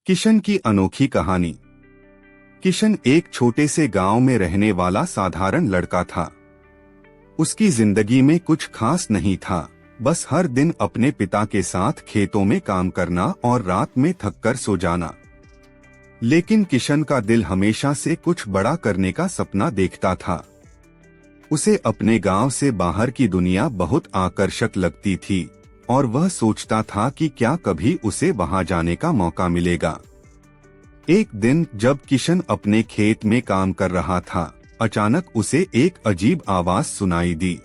किशन की अनोखी कहानी। किशन एक छोटे से गांव में रहने वाला साधारण लड़का था। उसकी जिंदगी में कुछ खास नहीं था, बस हर दिन अपने पिता के साथ खेतों में काम करना और रात में थककर सो जाना। लेकिन किशन का दिल हमेशा से कुछ बड़ा करने का सपना देखता था। उसे अपने गांव से बाहर की दुनिया बहुत आकर्षक लगती थी और वह सोचता था कि क्या कभी उसे वहां जाने का मौका मिलेगा। एक दिन जब किशन अपने खेत में काम कर रहा था, अचानक उसे एक अजीब आवाज सुनाई दी।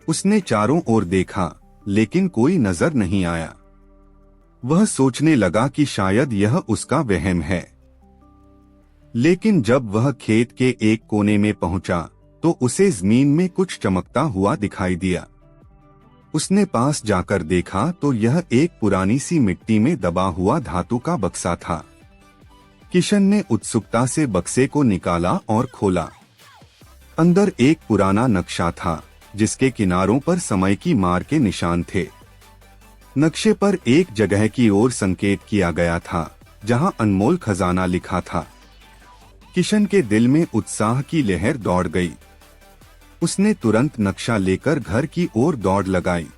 उसने चारों ओर देखा, लेकिन कोई नजर नहीं आया। वह सोचने लगा कि शायद यह उसका वहम है। लेकिन जब वह खेत के एक कोने में पहुंचा, तो उसे जमीन में कुछ चमकता हुआ दिखाई दिया। उसने पास जाकर देखा तो यह एक पुरानी सी मिट्टी में दबा हुआ धातु का बक्सा था। किशन ने उत्सुकता से बक्से को निकाला और खोला। अंदर एक पुराना नक्शा था, जिसके किनारों पर समय की मार के निशान थे। नक्शे पर एक जगह की ओर संकेत किया गया था, जहां अनमोल खजाना लिखा था। किशन के दिल में उत्साह की लहर दौड़ गई। उसने तुरंत नक्शा लेकर घर की ओर दौड़ लगाई।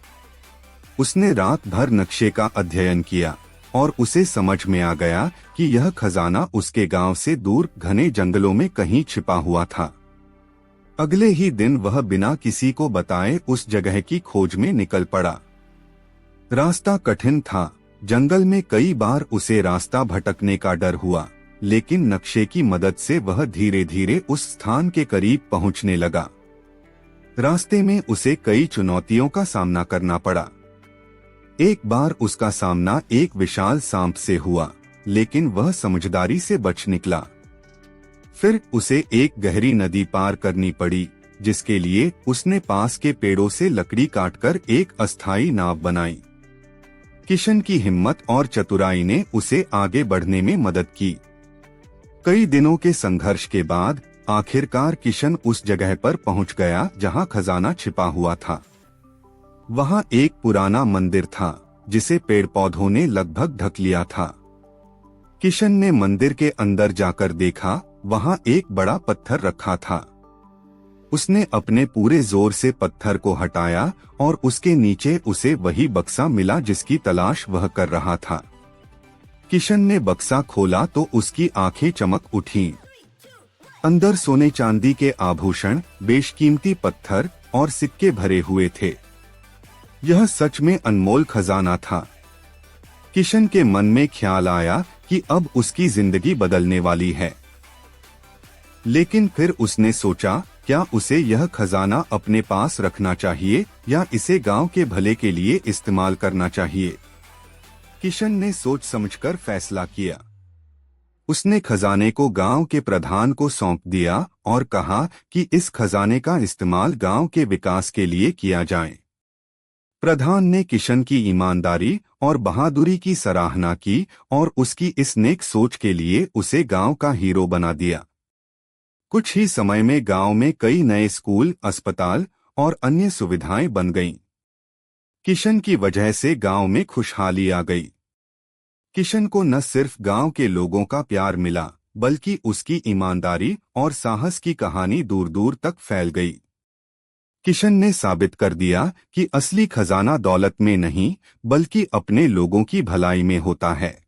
उसने रात भर नक्शे का अध्ययन किया और उसे समझ में आ गया कि यह खजाना उसके गांव से दूर घने जंगलों में कहीं छिपा हुआ था। अगले ही दिन वह बिना किसी को बताए उस जगह की खोज में निकल पड़ा। रास्ता कठिन था, जंगल में कई बार उसे रास्ता भटकने का डर हुआ, लेकिन नक्शे की मदद से वह धीरे धीरे उस स्थान के करीब पहुंचने लगा। रास्ते में उसे कई चुनौतियों का सामना करना पड़ा। एक बार उसका सामना एक विशाल सांप से हुआ, लेकिन वह समझदारी से बच निकला। फिर उसे एक गहरी नदी पार करनी पड़ी, जिसके लिए उसने पास के पेड़ों से लकड़ी काटकर एक अस्थायी नाव बनाई। किशन की हिम्मत और चतुराई ने उसे आगे बढ़ने में मदद की। कई दिनों के संघर्ष के बाद आखिरकार किशन उस जगह पर पहुंच गया जहां खजाना छिपा हुआ था। वहां एक पुराना मंदिर था, जिसे पेड़ पौधों ने लगभग ढक लिया था। किशन ने मंदिर के अंदर जाकर देखा, वहां एक बड़ा पत्थर रखा था। उसने अपने पूरे जोर से पत्थर को हटाया और उसके नीचे उसे वही बक्सा मिला जिसकी तलाश वह कर रहा था। किशन ने बक्सा खोला तो उसकी आंखें चमक उठीं। अंदर सोने चांदी के आभूषण, बेशकीमती पत्थर और सिक्के भरे हुए थे। यह सच में अनमोल खजाना था। किशन के मन में ख्याल आया कि अब उसकी जिंदगी बदलने वाली है। लेकिन फिर उसने सोचा, क्या उसे यह खजाना अपने पास रखना चाहिए या इसे गांव के भले के लिए इस्तेमाल करना चाहिए। किशन ने सोच समझकर फैसला किया। उसने खजाने को गांव के प्रधान को सौंप दिया और कहा कि इस खजाने का इस्तेमाल गांव के विकास के लिए किया जाए। प्रधान ने किशन की ईमानदारी और बहादुरी की सराहना की और उसकी इस नेक सोच के लिए उसे गांव का हीरो बना दिया। कुछ ही समय में गांव में कई नए स्कूल, अस्पताल और अन्य सुविधाएं बन गईं। किशन की वजह से गांव में खुशहाली आ गई। किशन को न सिर्फ गांव के लोगों का प्यार मिला, बल्कि उसकी ईमानदारी और साहस की कहानी दूर दूर तक फैल गई। किशन ने साबित कर दिया कि असली खजाना दौलत में नहीं, बल्कि अपने लोगों की भलाई में होता है।